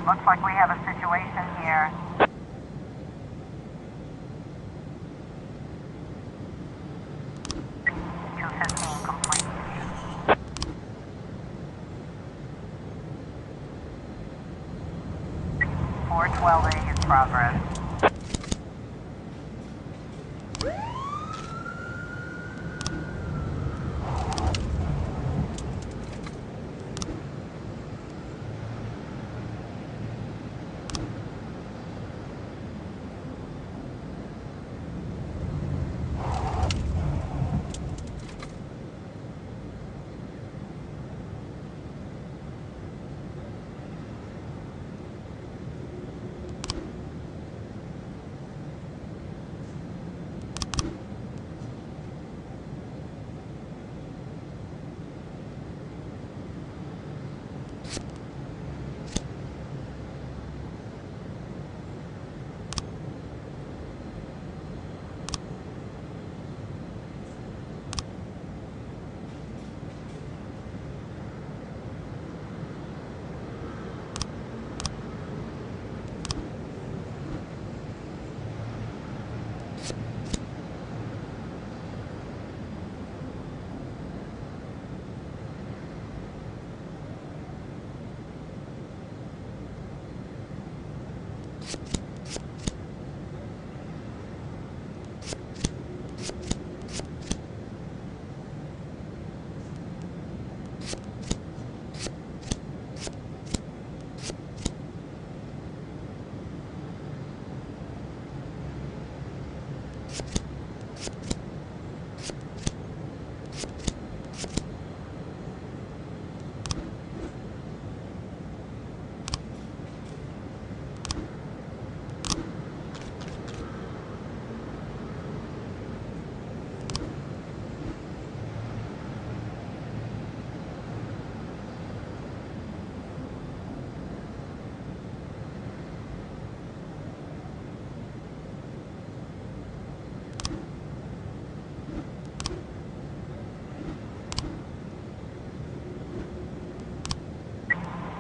Looks like we have a situation here. Complete. 412A in progress.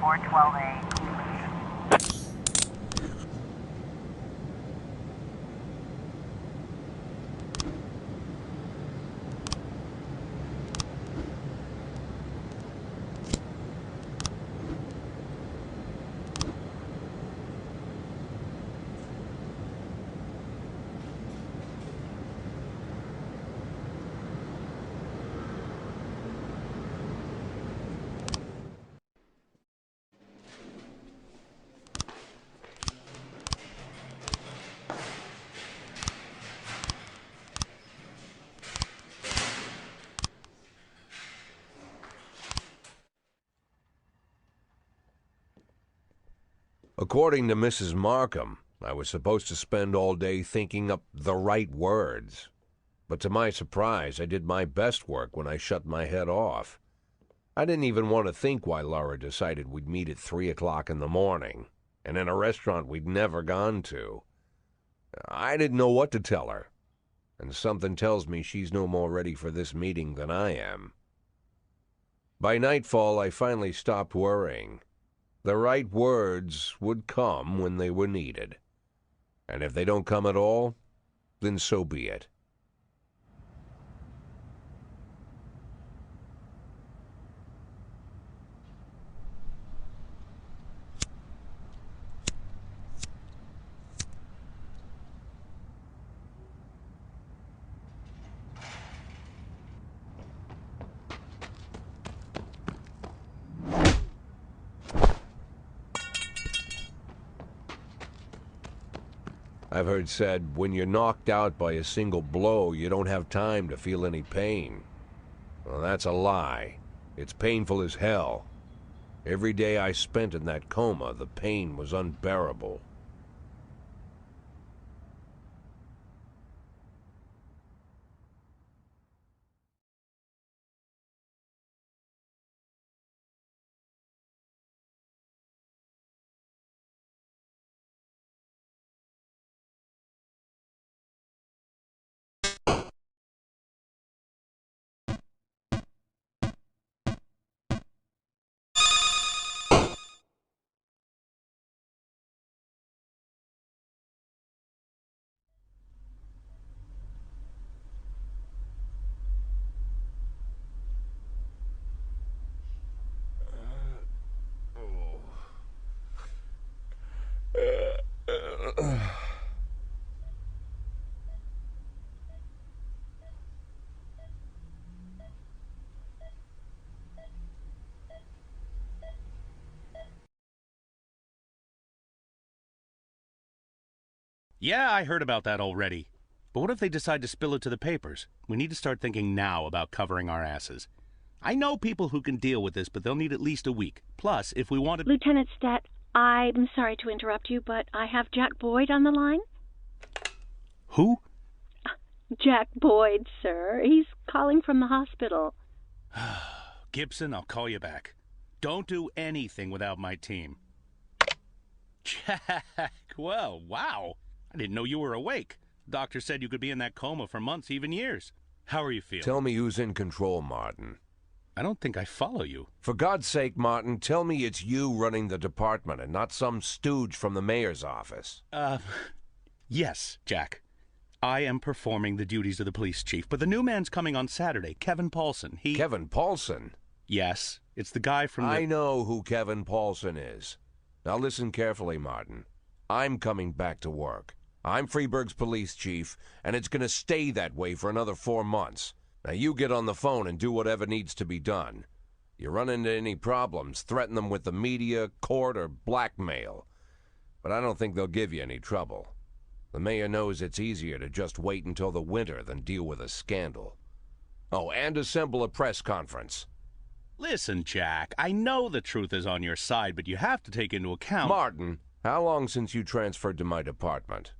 Four 12A conclusion. According to Mrs. Markham, I was supposed to spend all day thinking up the right words. But to my surprise, I did my best work when I shut my head off. I didn't even want to think why Laura decided we'd meet at 3 o'clock in the morning, and in a restaurant we'd never gone to. I didn't know what to tell her, and something tells me she's no more ready for this meeting than I am. By nightfall, I finally stopped worrying. The right words would come when they were needed. And if they don't come at all, then so be it. I've heard said, when you're knocked out by a single blow, you don't have time to feel any pain. Well, that's a lie. It's painful as hell. Every day I spent in that coma, the pain was unbearable. Yeah, I heard about that already. But what if they decide to spill it to the papers? We need to start thinking now about covering our asses. I know people who can deal with this, but they'll need at least a week. Plus, if we want to... Lieutenant Stat, I'm sorry to interrupt you, but I have Jack Boyd on the line. Who? Jack Boyd, sir. He's calling from the hospital. Gibson, I'll call you back. Don't do anything without my team. Jack, well, wow. I didn't know you were awake. Doctor said you could be in that coma for months, even years. How are you feeling? Tell me who's in control, Martin. I don't think I follow you. For God's sake, Martin, tell me it's you running the department and not some stooge from the mayor's office. Yes, Jack. I am performing the duties of the police chief, but the new man's coming on Saturday, Kevin Paulson. Kevin Paulson? Yes, it's the guy from the... I know who Kevin Paulson is. Now listen carefully, Martin. I'm coming back to work. I'm Freeburg's police chief, and it's going to stay that way for another 4 months. Now you get on the phone and do whatever needs to be done. You run into any problems, threaten them with the media, court, or blackmail. But I don't think they'll give you any trouble. The mayor knows it's easier to just wait until the winter than deal with a scandal. Oh, and assemble a press conference. Listen, Jack, I know the truth is on your side, but you have to take into account... Martin, how long since you transferred to my department?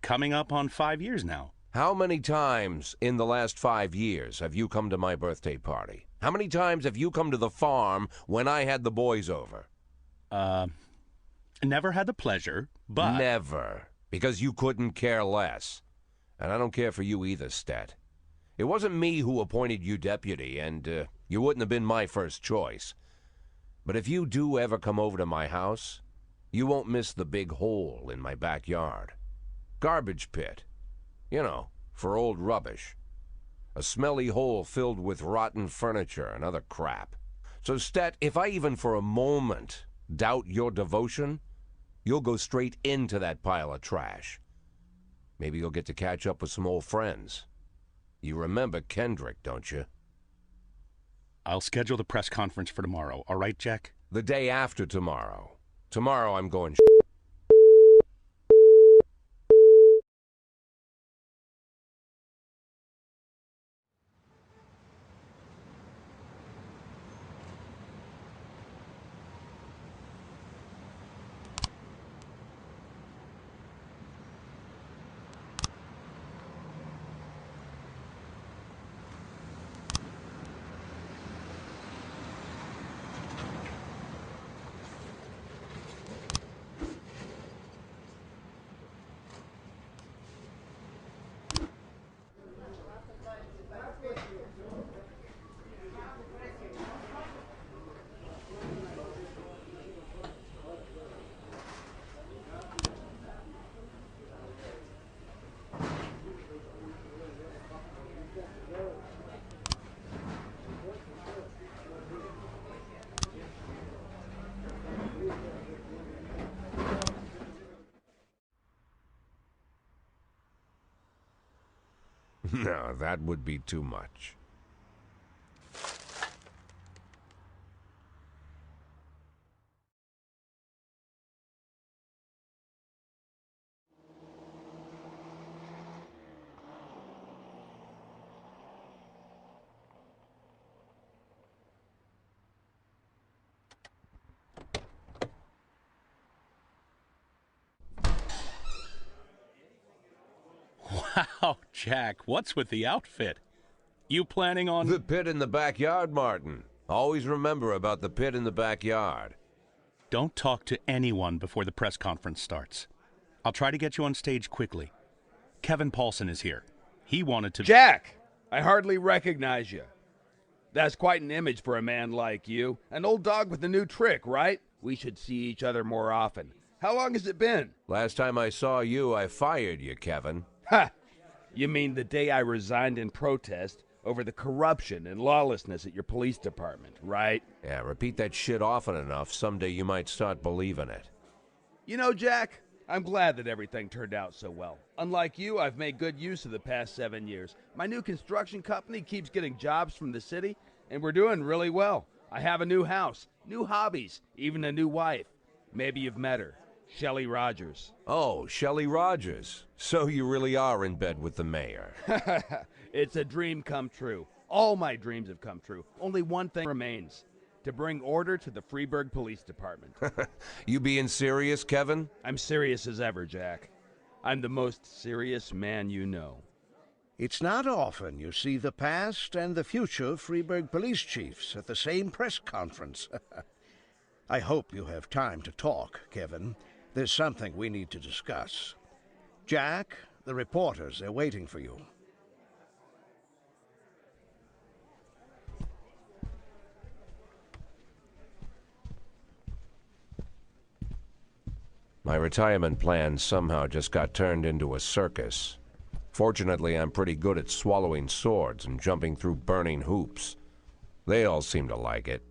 Coming up on 5 years now. How many times in the last 5 years have you come to my birthday party? How many times have you come to the farm when I had the boys over? Never had the pleasure, but... Never. Because you couldn't care less. And I don't care for you either, Stat. It wasn't me who appointed you deputy, and you wouldn't have been my first choice. But if you do ever come over to my house, you won't miss the big hole in my backyard. Garbage pit. You know, for old rubbish. A smelly hole filled with rotten furniture and other crap. So, Stat, if I even for a moment doubt your devotion, you'll go straight into that pile of trash. Maybe you'll get to catch up with some old friends. You remember Kendrick, don't you? I'll schedule the press conference for tomorrow, all right, Jack? The day after tomorrow. Tomorrow I'm going No, that would be too much. Wow, Jack, what's with the outfit? You planning on... The pit in the backyard, Martin. Always remember about the pit in the backyard. Don't talk to anyone before the press conference starts. I'll try to get you on stage quickly. Kevin Paulson is here. He wanted to... Jack! I hardly recognize you. That's quite an image for a man like you. An old dog with a new trick, right? We should see each other more often. How long has it been? Last time I saw you, I fired you, Kevin. Ha! You mean the day I resigned in protest over the corruption and lawlessness at your police department, right? Yeah, repeat that shit often enough, someday you might start believing it. You know, Jack, I'm glad that everything turned out so well. Unlike you, I've made good use of the past 7 years. My new construction company keeps getting jobs from the city, and we're doing really well. I have a new house, new hobbies, even a new wife. Maybe you've met her. Shelley Rogers. Oh, Shelley Rogers. So you really are in bed with the mayor. It's a dream come true. All my dreams have come true. Only one thing remains. To bring order to the Freeburg Police Department. You being serious, Kevin? I'm serious as ever, Jack. I'm the most serious man you know. It's not often you see the past and the future Freeburg police chiefs at the same press conference. I hope you have time to talk, Kevin. There's something we need to discuss. Jack, the reporters are waiting for you. My retirement plan somehow just got turned into a circus. Fortunately, I'm pretty good at swallowing swords and jumping through burning hoops. They all seem to like it.